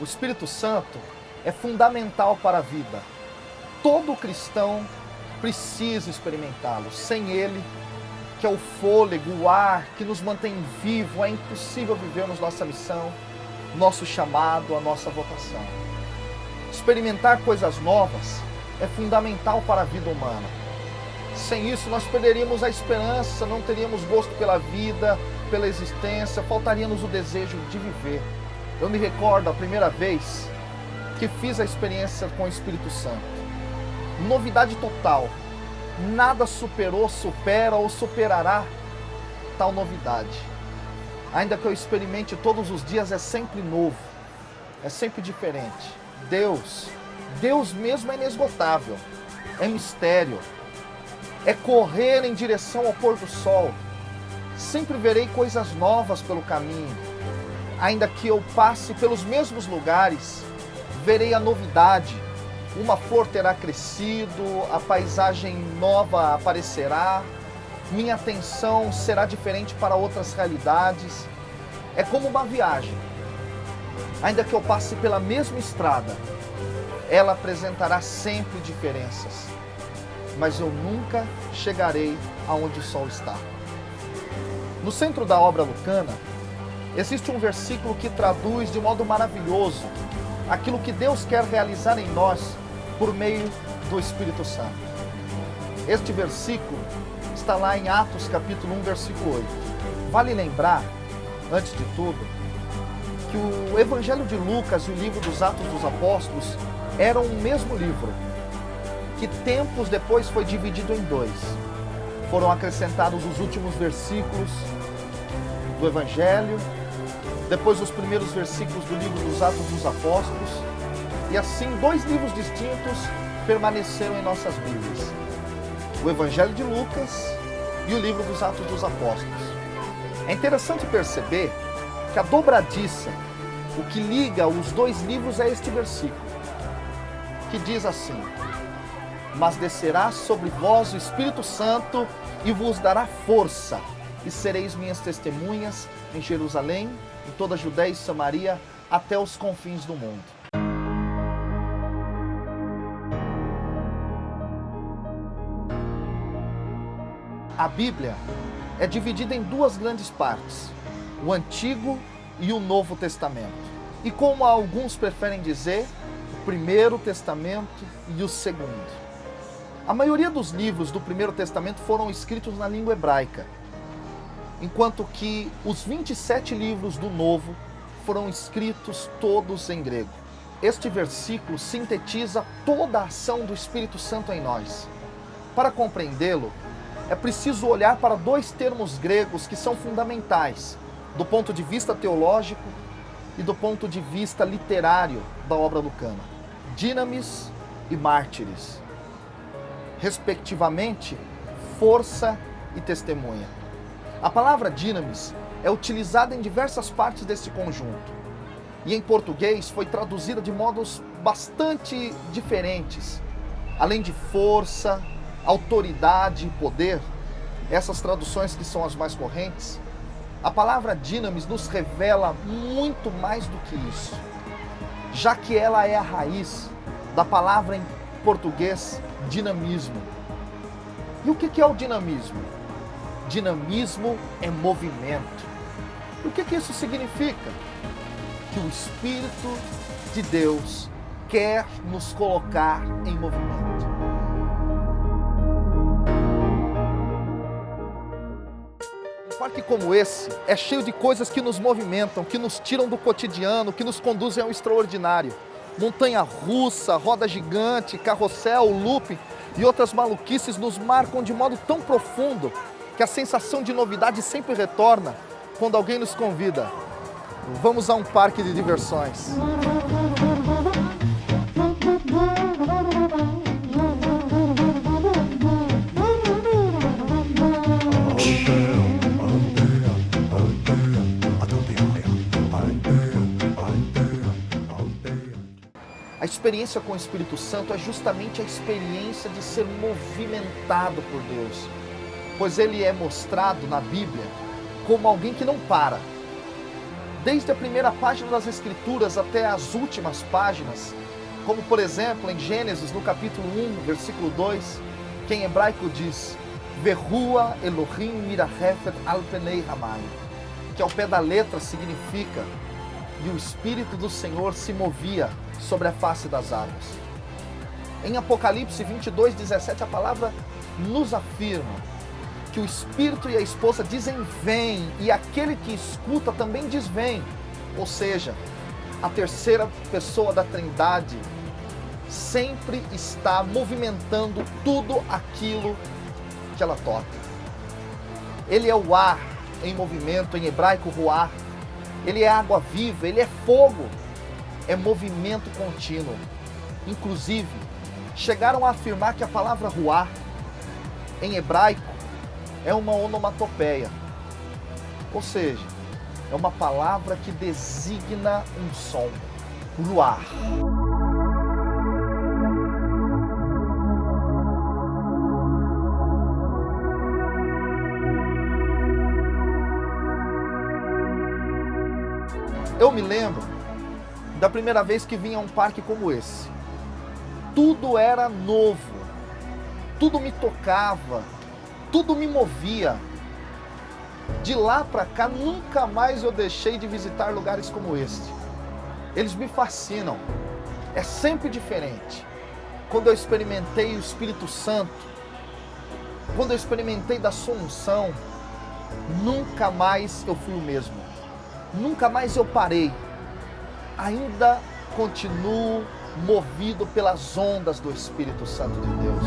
O Espírito Santo é fundamental para a vida. Todo cristão precisa experimentá-lo. Sem ele, que é o fôlego, o ar que nos mantém vivo, é impossível vivermos nossa missão, nosso chamado, a nossa vocação. Experimentar coisas novas é fundamental para a vida humana. Sem isso, nós perderíamos a esperança, não teríamos gosto pela vida, pela existência, faltaria-nos o desejo de viver. Eu me recordo a primeira vez que fiz a experiência com o Espírito Santo. Novidade total. Nada superou, supera ou superará tal novidade. Ainda que eu experimente todos os dias, é sempre novo, é sempre diferente. Deus mesmo é inesgotável, é mistério, é correr em direção ao pôr do sol. Sempre verei coisas novas pelo caminho. Ainda que eu passe pelos mesmos lugares, verei a novidade. Uma flor terá crescido, a paisagem nova aparecerá, minha atenção será diferente para outras realidades. É como uma viagem. Ainda que eu passe pela mesma estrada, ela apresentará sempre diferenças. Mas eu nunca chegarei aonde o sol está. No centro da obra lucana, existe um versículo que traduz de modo maravilhoso aquilo que Deus quer realizar em nós por meio do Espírito Santo. Este versículo está lá em Atos capítulo 1, versículo 8. Vale lembrar, antes de tudo, que o Evangelho de Lucas e o livro dos Atos dos Apóstolos eram o mesmo livro, que tempos depois foi dividido em dois. Foram acrescentados os últimos versículos do Evangelho, depois os primeiros versículos do livro dos Atos dos Apóstolos, e assim dois livros distintos permaneceram em nossas Bíblias: o Evangelho de Lucas e o livro dos Atos dos Apóstolos. É interessante perceber que a dobradiça, o que liga os dois livros, é este versículo, que diz assim: mas descerá sobre vós o Espírito Santo e vos dará força, e sereis minhas testemunhas em Jerusalém, em toda a Judéia e Samaria, até os confins do mundo. A Bíblia é dividida em duas grandes partes, o Antigo e o Novo Testamento. E como alguns preferem dizer, o Primeiro Testamento e o Segundo. A maioria dos livros do Primeiro Testamento foram escritos na língua hebraica, enquanto que os 27 livros do Novo foram escritos todos em grego. Este versículo sintetiza toda a ação do Espírito Santo em nós. Para compreendê-lo, é preciso olhar para dois termos gregos que são fundamentais, do ponto de vista teológico e do ponto de vista literário da obra lucana: dinamis e mártires, respectivamente, força e testemunha. A palavra dinamis é utilizada em diversas partes desse conjunto, e em português foi traduzida de modos bastante diferentes. Além de força, autoridade e poder, essas traduções que são as mais correntes, a palavra dinamis nos revela muito mais do que isso, já que ela é a raiz da palavra em português dinamismo. E o que é o dinamismo? Dinamismo é movimento. E o que isso significa? Que o Espírito de Deus quer nos colocar em movimento. Um parque como esse é cheio de coisas que nos movimentam, que nos tiram do cotidiano, que nos conduzem ao extraordinário. Montanha-russa, roda gigante, carrossel, looping e outras maluquices nos marcam de modo tão profundo que a sensação de novidade sempre retorna quando alguém nos convida. Vamos a um parque de diversões. A experiência com o Espírito Santo é justamente a experiência de ser movimentado por Deus, pois ele é mostrado na Bíblia como alguém que não para. desde a primeira página das Escrituras até as últimas páginas, como por exemplo em Gênesis, no capítulo 1, versículo 2, que em hebraico diz: Verrua Elohim mirahefet al penei hamai, que ao pé da letra significa: e o Espírito do Senhor se movia sobre a face das águas. Em Apocalipse 22, 17, a palavra nos afirma que o Espírito e a esposa dizem vem, e aquele que escuta também diz vem. Ou seja, a terceira pessoa da Trindade sempre está movimentando tudo aquilo que ela toca. Ele é o ar em movimento, em hebraico ruar. Ele é água viva, ele é fogo, é movimento contínuo. Inclusive, chegaram a afirmar que a palavra ruar, em hebraico, é uma onomatopeia. Ou seja, é uma palavra que designa um som, ruar. Eu me lembro da primeira vez que vim a um parque como esse. Tudo era novo, tudo me tocava, tudo me movia. De lá para cá, nunca mais eu deixei de visitar lugares como este. Eles me fascinam, é sempre diferente. Quando eu experimentei o Espírito Santo, quando eu experimentei da sua unção, nunca mais eu fui o mesmo. Nunca mais eu parei. Ainda continuo movido pelas ondas do Espírito Santo de Deus.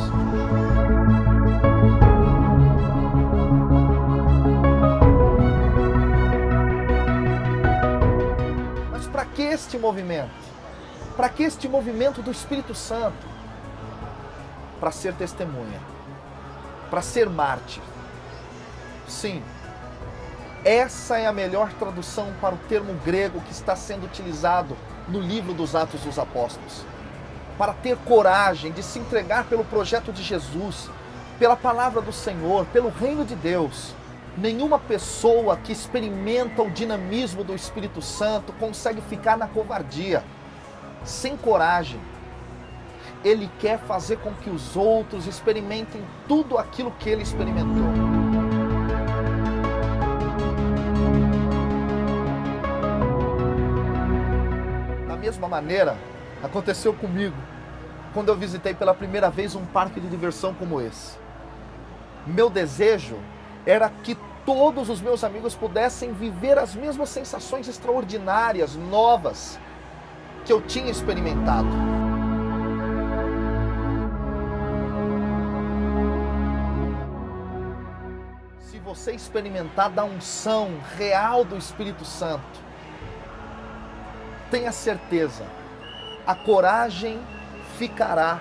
Mas para que este movimento? Para que este movimento do Espírito Santo? Para ser testemunha, para ser mártir. Sim. Essa é a melhor tradução para o termo grego que está sendo utilizado no livro dos Atos dos Apóstolos. Para ter coragem de se entregar pelo projeto de Jesus, pela palavra do Senhor, pelo reino de Deus. Nenhuma pessoa que experimenta o dinamismo do Espírito Santo consegue ficar na covardia, sem coragem. Ele quer fazer com que os outros experimentem tudo aquilo que ele experimentou. Da mesma maneira, aconteceu comigo quando eu visitei pela primeira vez um parque de diversão como esse. Meu desejo era que todos os meus amigos pudessem viver as mesmas sensações extraordinárias, novas, que eu tinha experimentado. Se você experimentar da unção real do Espírito Santo, tenha certeza, a coragem ficará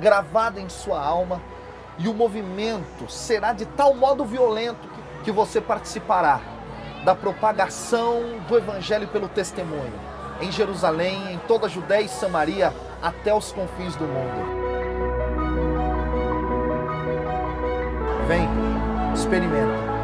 gravada em sua alma e o movimento será de tal modo violento que você participará da propagação do Evangelho pelo testemunho, em Jerusalém, em toda a Judéia e Samaria, até os confins do mundo. Vem, experimenta.